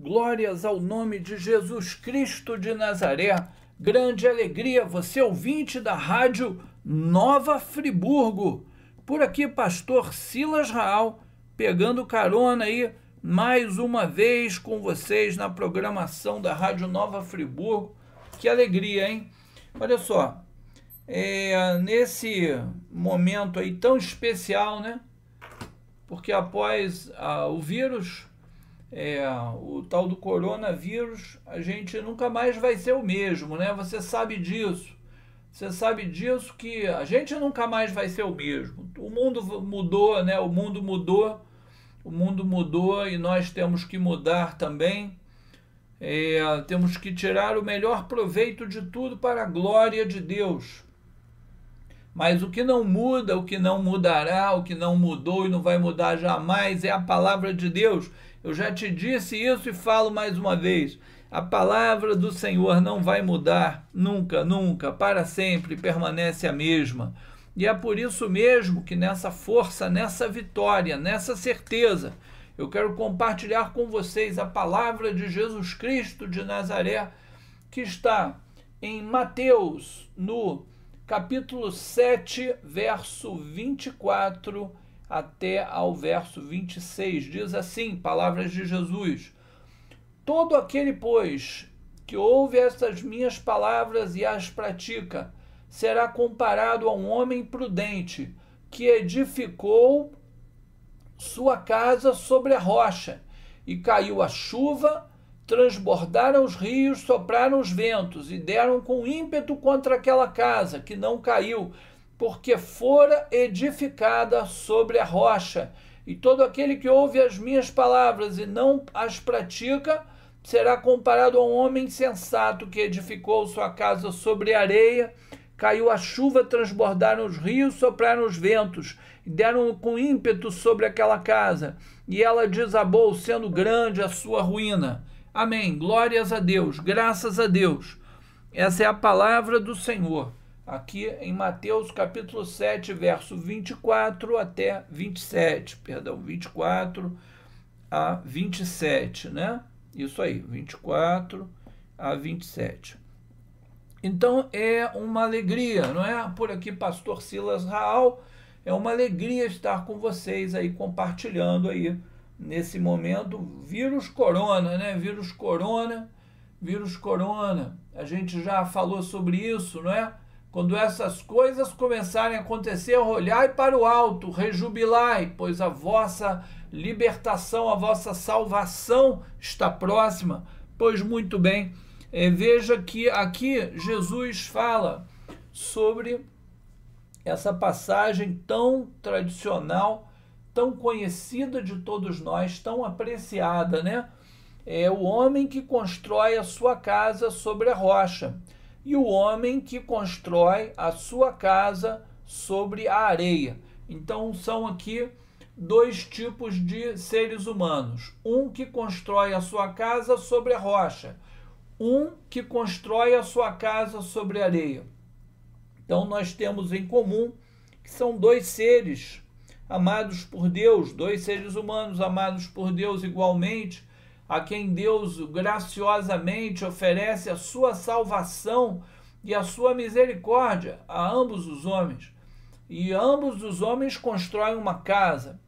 Glórias ao nome de Jesus Cristo de Nazaré. Grande alegria, você ouvinte da Rádio Nova Friburgo. Por aqui, pastor Silas Raal, pegando carona aí mais uma vez com vocês na programação da Rádio Nova Friburgo. Que alegria, hein? Olha só, nesse momento aí tão especial, né? Porque após o vírus, o tal do coronavírus, a gente nunca mais vai ser o mesmo, né? Você sabe disso. Você sabe disso, que a gente nunca mais vai ser o mesmo. O mundo mudou, né? O mundo mudou e nós temos que mudar também. Temos que tirar o melhor proveito de tudo para a glória de Deus. Mas o que não muda, o que não mudará, o que não mudou e não vai mudar jamais é a palavra de Deus. Eu já te disse isso e falo mais uma vez. A palavra do Senhor não vai mudar nunca, nunca, para sempre permanece a mesma. E é por isso mesmo que nessa força, nessa vitória, nessa certeza, eu quero compartilhar com vocês a palavra de Jesus Cristo de Nazaré, que está em Mateus, no capítulo 7, verso 24 até ao verso 26. Diz assim, palavras de Jesus: todo aquele, pois, que ouve estas minhas palavras e as pratica, será comparado a um homem prudente, que edificou sua casa sobre a rocha, e caiu a chuva, transbordaram os rios, sopraram os ventos, e deram com ímpeto contra aquela casa, que não caiu, porque fora edificada sobre a rocha. E todo aquele que ouve as minhas palavras e não as pratica, será comparado a um homem insensato que edificou sua casa sobre a areia. Caiu a chuva, transbordaram os rios, sopraram os ventos, e deram com ímpeto sobre aquela casa, e ela desabou, sendo grande a sua ruína. Amém. Glórias a Deus, graças a Deus. Essa é a palavra do Senhor, aqui em Mateus capítulo 7, verso 24 até 27, 24 a 27, né? Isso aí, 24 a 27. Então é uma alegria, não é? Por aqui, pastor Silas Raal, é uma alegria estar com vocês aí, compartilhando aí, nesse momento, vírus corona, né? Vírus corona, a gente já falou sobre isso, não é? Quando essas coisas começarem a acontecer, olhai para o alto, rejubilai, pois a vossa libertação, a vossa salvação está próxima. Pois muito bem, veja que aqui Jesus fala sobre essa passagem tão tradicional, tão conhecida de todos nós, tão apreciada, né? É o homem que constrói a sua casa sobre a rocha e o homem que constrói a sua casa sobre a areia. Então são aqui dois tipos de seres humanos. Um que constrói a sua casa sobre a rocha, um que constrói a sua casa sobre a areia. Então nós temos em comum que são dois seres amados por Deus, dois seres humanos amados por Deus igualmente, a quem Deus graciosamente oferece a sua salvação e a sua misericórdia a ambos os homens. E ambos os homens constroem uma casa,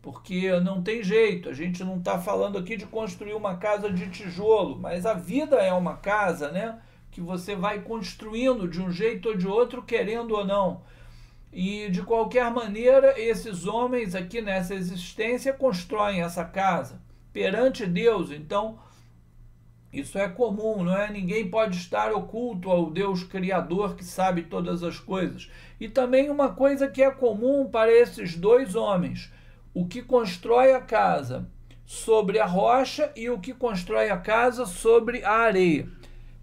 porque não tem jeito, a gente não está falando aqui de construir uma casa de tijolo, mas a vida é uma casa, né? Que você vai construindo de um jeito ou de outro, querendo ou não. E de qualquer maneira, esses homens aqui nessa existência constroem essa casa perante Deus. Então, isso é comum, não é? Ninguém pode estar oculto ao Deus Criador que sabe todas as coisas. E também uma coisa que é comum para esses dois homens: o que constrói a casa sobre a rocha e o que constrói a casa sobre a areia.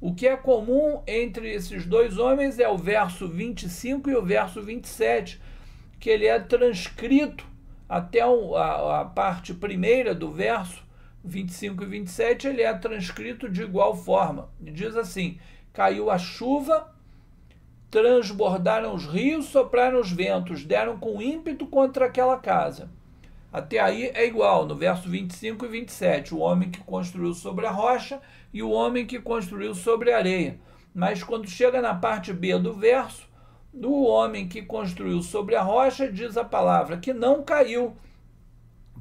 O que é comum entre esses dois homens é o verso 25 e o verso 27, que ele é transcrito até a parte primeira do verso 25 e 27, ele é transcrito de igual forma. Diz assim: caiu a chuva, transbordaram os rios, sopraram os ventos, deram com ímpeto contra aquela casa. Até aí é igual, no verso 25 e 27, o homem que construiu sobre a rocha e o homem que construiu sobre a areia. Mas quando chega na parte B do verso, do homem que construiu sobre a rocha, diz a palavra que não caiu,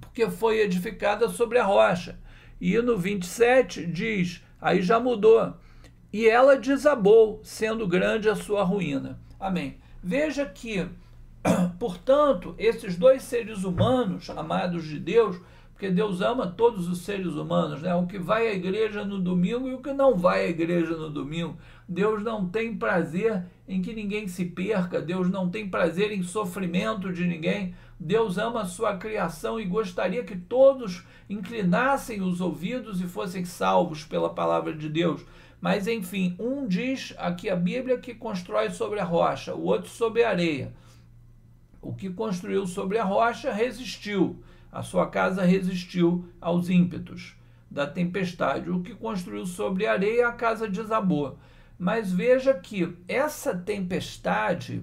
porque foi edificada sobre a rocha. E no 27 diz, aí já mudou, e ela desabou, sendo grande a sua ruína. Amém. Veja que, portanto, esses dois seres humanos, amados de Deus, porque Deus ama todos os seres humanos, né? O que vai à igreja no domingo e o que não vai à igreja no domingo. Deus não tem prazer em que ninguém se perca, Deus não tem prazer em sofrimento de ninguém. Deus ama a sua criação e gostaria que todos inclinassem os ouvidos e fossem salvos pela palavra de Deus. Mas, enfim, um diz aqui a Bíblia que constrói sobre a rocha, o outro sobre a areia. O que construiu sobre a rocha resistiu, a sua casa resistiu aos ímpetos da tempestade. O que construiu sobre a areia, a casa desabou. Mas veja que essa tempestade,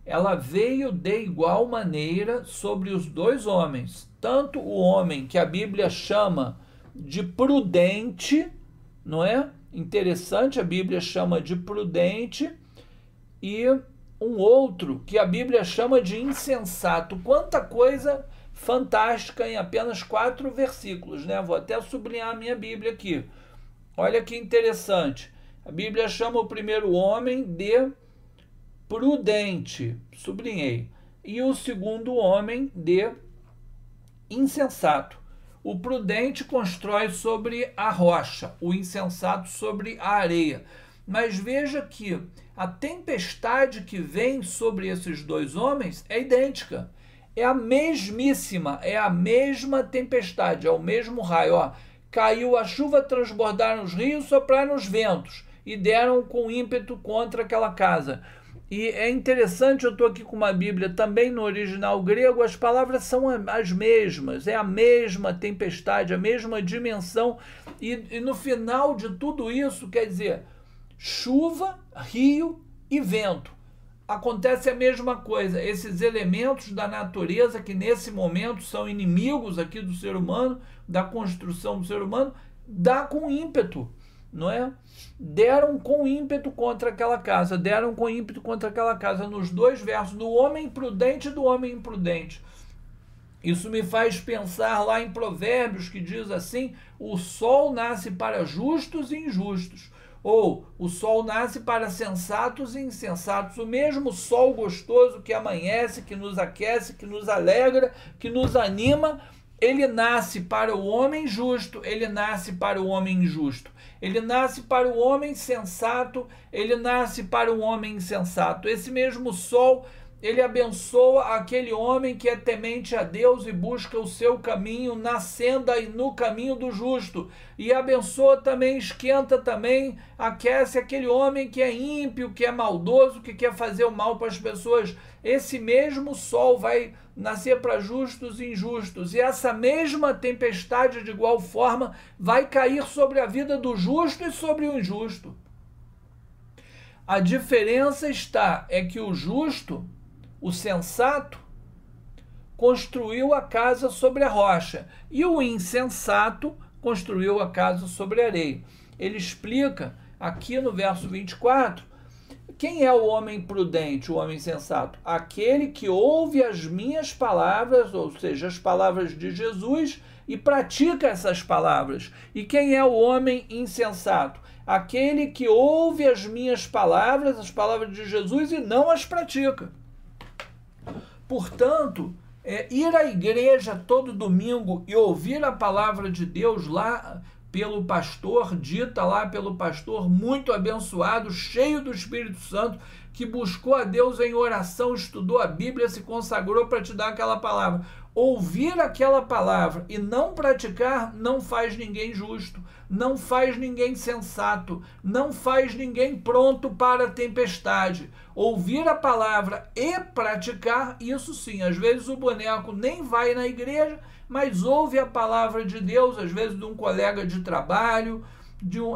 ela veio de igual maneira sobre os dois homens. Tanto o homem que a Bíblia chama de prudente, não é? Interessante, a Bíblia chama de prudente, e um outro que a Bíblia chama de insensato. Quanta coisa fantástica em apenas 4 versículos, né? Vou até sublinhar a minha Bíblia aqui. Olha que interessante. A Bíblia chama o primeiro homem de prudente, sublinhei, e o segundo homem de insensato. O prudente constrói sobre a rocha, o insensato sobre a areia. Mas veja que a tempestade que vem sobre esses dois homens é idêntica. É a mesmíssima, é a mesma tempestade, é o mesmo raio. Ó, caiu a chuva, transbordaram os rios, sopraram os ventos e deram com ímpeto contra aquela casa. E é interessante, eu estou aqui com uma Bíblia também no original grego, as palavras são as mesmas, é a mesma tempestade, a mesma dimensão, e no final de tudo isso, quer dizer, chuva, rio e vento. Acontece a mesma coisa, esses elementos da natureza que nesse momento são inimigos aqui do ser humano, da construção do ser humano, dá com ímpeto, não é? Deram com ímpeto contra aquela casa, deram com ímpeto contra aquela casa, nos dois versos, do homem prudente e do homem imprudente. Isso me faz pensar lá em Provérbios, que diz assim, o sol nasce para justos e injustos, ou o sol nasce para sensatos e insensatos. O mesmo sol gostoso que amanhece, que nos aquece, que nos alegra, que nos anima, ele nasce para o homem justo, ele nasce para o homem injusto. Ele nasce para o homem sensato, ele nasce para o homem insensato. Esse mesmo sol, ele abençoa aquele homem que é temente a Deus e busca o seu caminho na senda e no caminho do justo. E abençoa também, esquenta também, aquece aquele homem que é ímpio, que é maldoso, que quer fazer o mal para as pessoas. Esse mesmo sol vai nascer para justos e injustos. E essa mesma tempestade, de igual forma, vai cair sobre a vida do justo e sobre o injusto. A diferença é que o justo, o sensato, construiu a casa sobre a rocha e o insensato construiu a casa sobre a areia. Ele explica aqui no verso 24, quem é o homem prudente, o homem sensato? Aquele que ouve as minhas palavras, ou seja, as palavras de Jesus, e pratica essas palavras. E quem é o homem insensato? Aquele que ouve as minhas palavras, as palavras de Jesus, e não as pratica. Portanto, ir à igreja todo domingo e ouvir a palavra de Deus lá pelo pastor, dita lá pelo pastor, muito abençoado, cheio do Espírito Santo, que buscou a Deus em oração, estudou a Bíblia, se consagrou para te dar aquela palavra. Ouvir aquela palavra e não praticar não faz ninguém justo, não faz ninguém sensato, não faz ninguém pronto para a tempestade. Ouvir a palavra e praticar, isso sim, às vezes o boneco nem vai na igreja, mas ouve a palavra de Deus, às vezes de um colega de trabalho,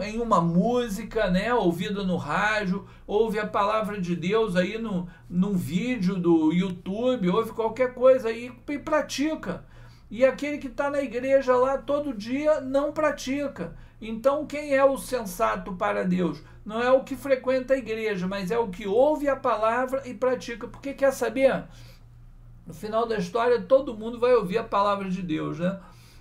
em uma música, né, ouvida no rádio, ouve a palavra de Deus aí num vídeo do YouTube, ouve qualquer coisa aí e pratica. E aquele que está na igreja lá todo dia não pratica. Então, quem é o sensato para Deus? Não é o que frequenta a igreja, mas é o que ouve a palavra e pratica. Porque quer saber? No final da história, todo mundo vai ouvir a palavra de Deus, né?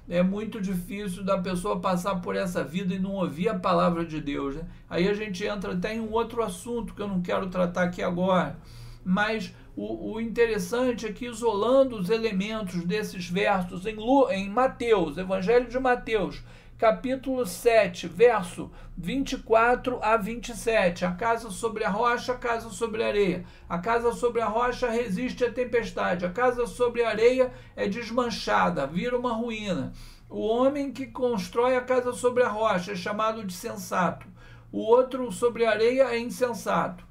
É muito difícil da pessoa passar por essa vida e não ouvir a palavra de Deus, né? Aí a gente entra até em um outro assunto que eu não quero tratar aqui agora. Mas o interessante é que, isolando os elementos desses versos em Mateus, Evangelho de Mateus, capítulo 7, verso 24 a 27, a casa sobre a rocha, a casa sobre a areia. A casa sobre a rocha resiste à tempestade, a casa sobre a areia é desmanchada, vira uma ruína. O homem que constrói a casa sobre a rocha é chamado de sensato, o outro sobre a areia é insensato.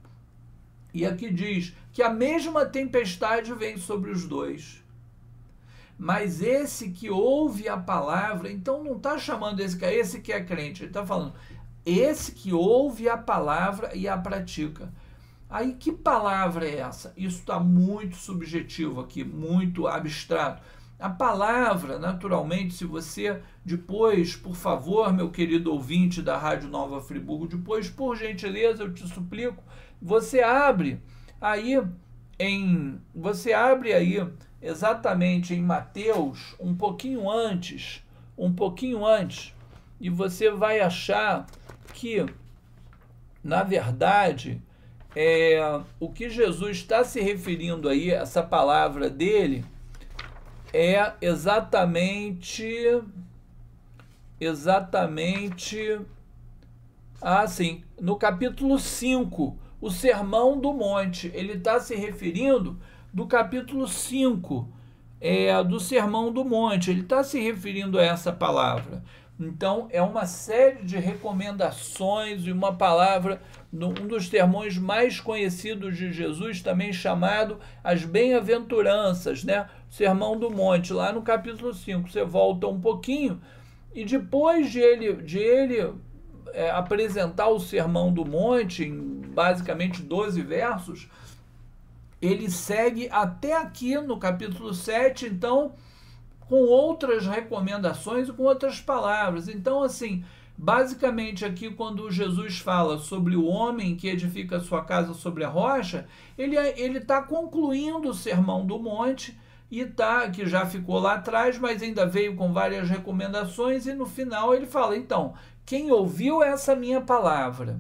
E aqui diz que a mesma tempestade vem sobre os dois. Mas esse que ouve a palavra, então não está chamando esse que é crente, ele está falando esse que ouve a palavra e a pratica. Aí que palavra é essa? Isso está muito subjetivo aqui, muito abstrato. A palavra, naturalmente, se você depois, por favor, meu querido ouvinte da Rádio Nova Friburgo, depois, por gentileza, eu te suplico, você abre aí exatamente em Mateus, um pouquinho antes, e você vai achar que, na verdade, o que Jesus está se referindo aí, essa palavra dele, é exatamente, no capítulo 5, o Sermão do Monte. Ele está se referindo do capítulo 5 do Sermão do Monte. Ele está se referindo a essa palavra. Então, é uma série de recomendações e uma palavra, um dos sermões mais conhecidos de Jesus, também chamado as bem-aventuranças, né? Sermão do Monte, lá no capítulo 5. Você volta um pouquinho e depois de ele apresentar o Sermão do Monte, em basicamente 12 versos, ele segue até aqui no capítulo 7, então, com outras recomendações e com outras palavras. Então, assim, basicamente aqui quando Jesus fala sobre o homem que edifica sua casa sobre a rocha, ele está concluindo o Sermão do Monte, que já ficou lá atrás, mas ainda veio com várias recomendações, e no final ele fala, então, quem ouviu essa minha palavra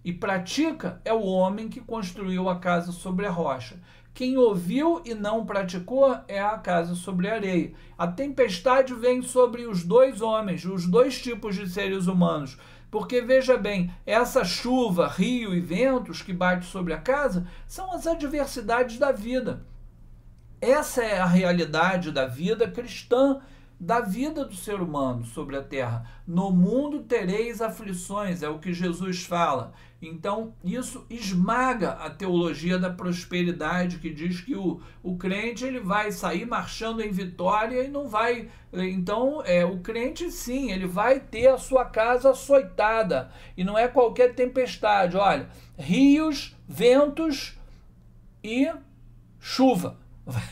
e pratica é o homem que construiu a casa sobre a rocha. Quem ouviu e não praticou é a casa sobre a areia. A tempestade vem sobre os dois homens, os dois tipos de seres humanos. Porque, veja bem, essa chuva, rio e ventos que bate sobre a casa são as adversidades da vida. Essa é a realidade da vida cristã, da vida do ser humano sobre a terra. No mundo tereis aflições, é o que Jesus fala. Então, isso esmaga a teologia da prosperidade, que diz que o crente ele vai sair marchando em vitória e não vai... Então, o crente, sim, ele vai ter a sua casa açoitada. E não é qualquer tempestade. Olha, rios, ventos e chuva.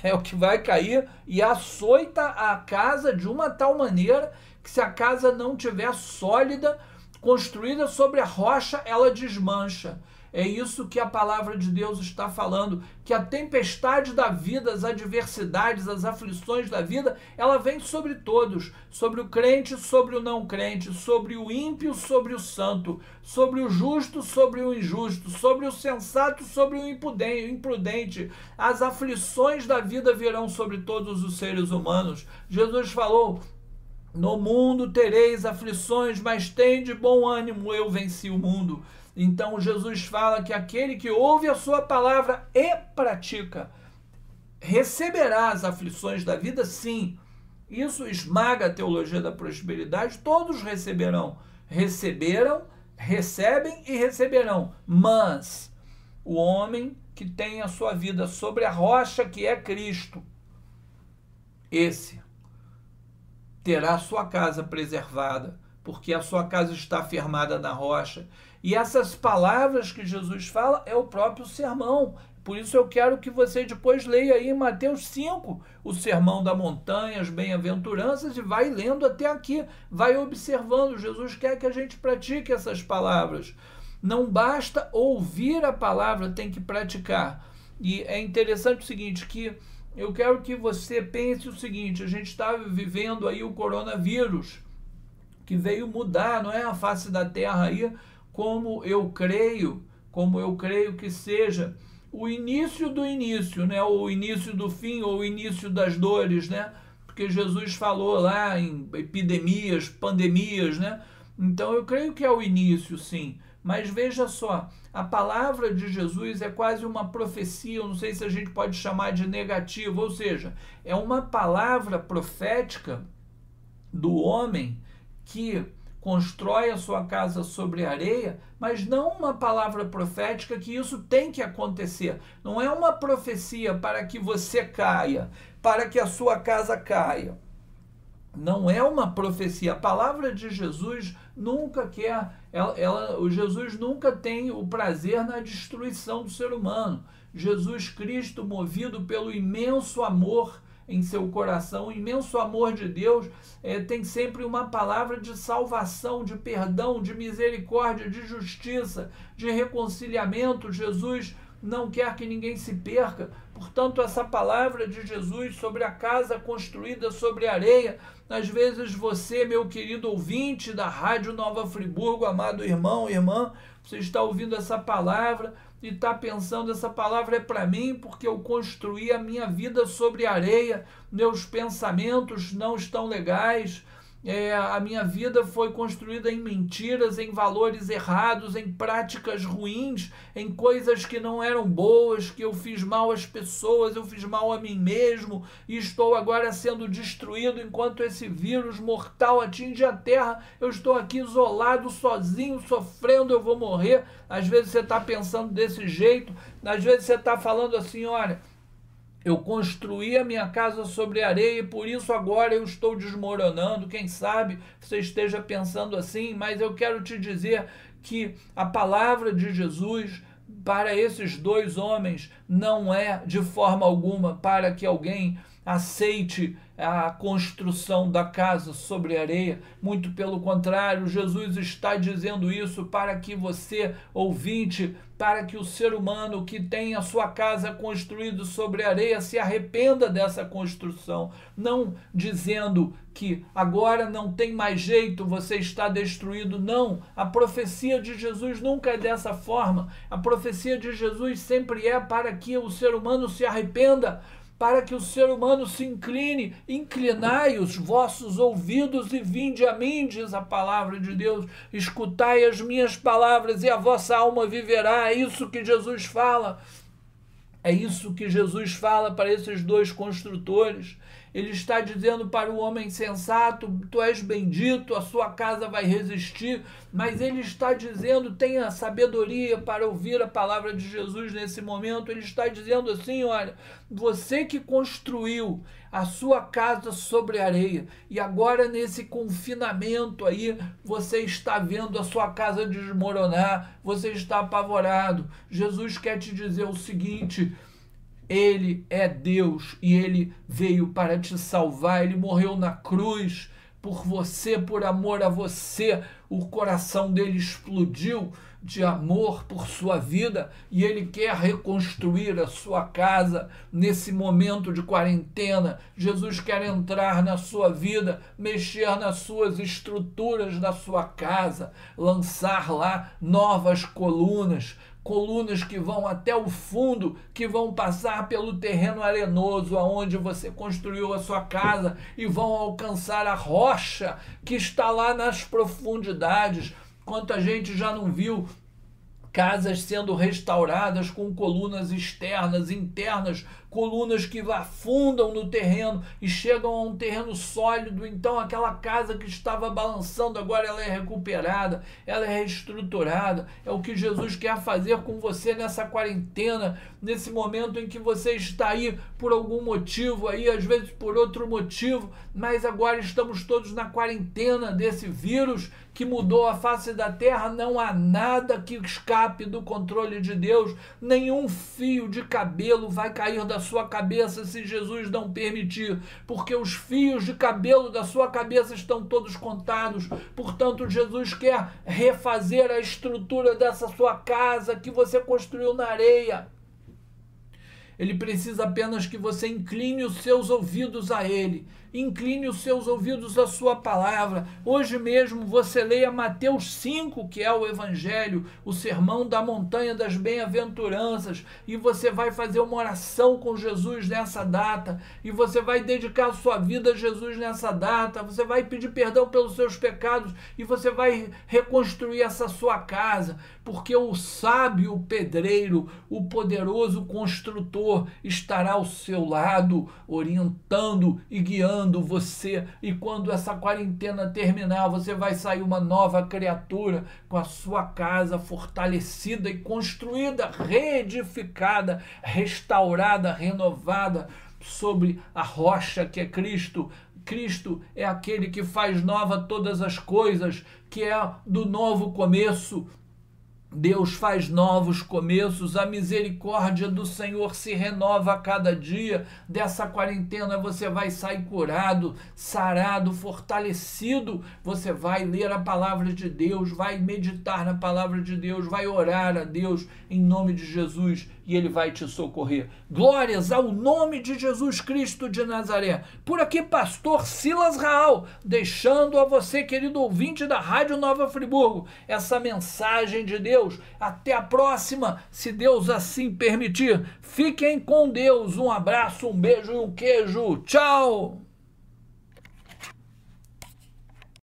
É o que vai cair e açoita a casa de uma tal maneira que, se a casa não tiver sólida, construída sobre a rocha, ela desmancha. É isso que a palavra de Deus está falando, que a tempestade da vida, as adversidades, as aflições da vida, ela vem sobre todos, sobre o crente, sobre o não crente, sobre o ímpio, sobre o santo, sobre o justo, sobre o injusto, sobre o sensato, sobre o imprudente. As aflições da vida virão sobre todos os seres humanos. Jesus falou: no mundo tereis aflições, mas tende bom ânimo, eu venci o mundo. Então Jesus fala que aquele que ouve a sua palavra e pratica receberá as aflições da vida, sim. Isso esmaga a teologia da prosperidade, todos receberão. Receberam, recebem e receberão. Mas o homem que tem a sua vida sobre a rocha, que é Cristo, esse terá a sua casa preservada, porque a sua casa está firmada na rocha. E essas palavras que Jesus fala é o próprio sermão, Por isso eu quero que você depois leia aí em Mateus 5, o Sermão da Montanha, as bem-aventuranças, e vai lendo até aqui, vai observando. Jesus quer que a gente pratique essas palavras. Não basta ouvir a palavra, tem que praticar. E é interessante o seguinte, que eu quero que você pense o seguinte: a gente está vivendo aí o coronavírus, que veio mudar, não é, a face da terra aí, como eu creio que seja o início do início, né, ou o início do fim, ou o início das dores, né, porque Jesus falou lá em epidemias, pandemias, né, então eu creio que é o início, sim. Mas veja só, a palavra de Jesus é quase uma profecia, eu não sei se a gente pode chamar de negativa, ou seja, é uma palavra profética do homem que constrói a sua casa sobre areia, mas não uma palavra profética que isso tem que acontecer. Não é uma profecia para que você caia, para que a sua casa caia. Não é uma profecia. A palavra de Jesus nunca quer, Jesus nunca tem o prazer na destruição do ser humano. Jesus Cristo, movido pelo imenso amor em seu coração, o imenso amor de Deus, tem sempre uma palavra de salvação, de perdão, de misericórdia, de justiça, de reconciliamento. Jesus não quer que ninguém se perca. Portanto, essa palavra de Jesus sobre a casa construída sobre areia, às vezes você, meu querido ouvinte da Rádio Nova Friburgo, amado irmão, irmã, você está ouvindo essa palavra e está pensando: essa palavra é para mim porque eu construí a minha vida sobre areia, meus pensamentos não estão legais, a minha vida foi construída em mentiras, em valores errados, em práticas ruins, em coisas que não eram boas, que eu fiz mal às pessoas, eu fiz mal a mim mesmo, e estou agora sendo destruído enquanto esse vírus mortal atinge a terra. Eu estou aqui isolado, sozinho, sofrendo, eu vou morrer. Às vezes você está pensando desse jeito, às vezes você está falando assim: olha, eu construí a minha casa sobre areia e por isso agora eu estou desmoronando. Quem sabe você esteja pensando assim, mas eu quero te dizer que a palavra de Jesus para esses dois homens não é de forma alguma para que alguém aceite a construção da casa sobre areia. Muito pelo contrário, Jesus está dizendo isso para que você, ouvinte, para que o ser humano que tem a sua casa construída sobre areia se arrependa dessa construção, não dizendo que agora não tem mais jeito, você está destruído. Não, a profecia de Jesus nunca é dessa forma. A profecia de Jesus sempre é para que o ser humano se arrependa, para que o ser humano se incline. Inclinai os vossos ouvidos e vinde a mim, diz a palavra de Deus. Escutai as minhas palavras e a vossa alma viverá. É isso que Jesus fala. É isso que Jesus fala para esses dois construtores. Ele está dizendo para o homem sensato: tu és bendito, a sua casa vai resistir. Mas ele está dizendo, tenha sabedoria para ouvir a palavra de Jesus nesse momento. Ele está dizendo assim: olha, você que construiu a sua casa sobre areia e agora nesse confinamento aí você está vendo a sua casa desmoronar, você está apavorado. Jesus quer te dizer o seguinte: ele é Deus e ele veio para te salvar. Ele morreu na cruz por você, por amor a você. O coração dele explodiu de amor por sua vida e ele quer reconstruir a sua casa nesse momento de quarentena. Jesus quer entrar na sua vida, mexer nas suas estruturas da sua casa, lançar lá novas colunas que vão até o fundo, que vão passar pelo terreno arenoso aonde você construiu a sua casa e vão alcançar a rocha que está lá nas profundidades. Quanta gente já não viu casas sendo restauradas com colunas externas, internas, colunas que afundam no terreno e chegam a um terreno sólido. Então aquela casa que estava balançando, agora ela é recuperada, ela é reestruturada. É o que Jesus quer fazer com você nessa quarentena, nesse momento em que você está aí por algum motivo, aí às vezes por outro motivo, mas agora estamos todos na quarentena desse vírus que mudou a face da terra. Não há nada que escape do controle de Deus, nenhum fio de cabelo vai cair da sua cabeça se Jesus não permitir, porque os fios de cabelo da sua cabeça estão todos contados. Portanto, Jesus quer refazer a estrutura dessa sua casa que você construiu na areia. Ele precisa apenas que você incline os seus ouvidos a Ele, incline os seus ouvidos à sua palavra. Hoje mesmo você leia Mateus 5, que é o Evangelho, o sermão da montanha das bem-aventuranças, e você vai fazer uma oração com Jesus nessa data, e você vai dedicar a sua vida a Jesus nessa data, você vai pedir perdão pelos seus pecados, e você vai reconstruir essa sua casa, porque o sábio pedreiro, o poderoso construtor, estará ao seu lado, orientando e guiando você. E quando essa quarentena terminar, você vai sair uma nova criatura, com a sua casa fortalecida e construída, reedificada, restaurada, renovada, sobre a rocha que é Cristo. Cristo é aquele que faz nova todas as coisas, que é do novo começo. Deus faz novos começos, a misericórdia do Senhor se renova a cada dia. Dessa quarentena você vai sair curado, sarado, fortalecido. Você vai ler a palavra de Deus, vai meditar na palavra de Deus, vai orar a Deus em nome de Jesus e Ele vai te socorrer. Glórias ao nome de Jesus Cristo de Nazaré. Por aqui, pastor Silas Raal, deixando a você, querido ouvinte da Rádio Nova Friburgo, essa mensagem de Deus. Até a próxima, se Deus assim permitir. Fiquem com Deus. Um abraço, um beijo e um queijo. Tchau!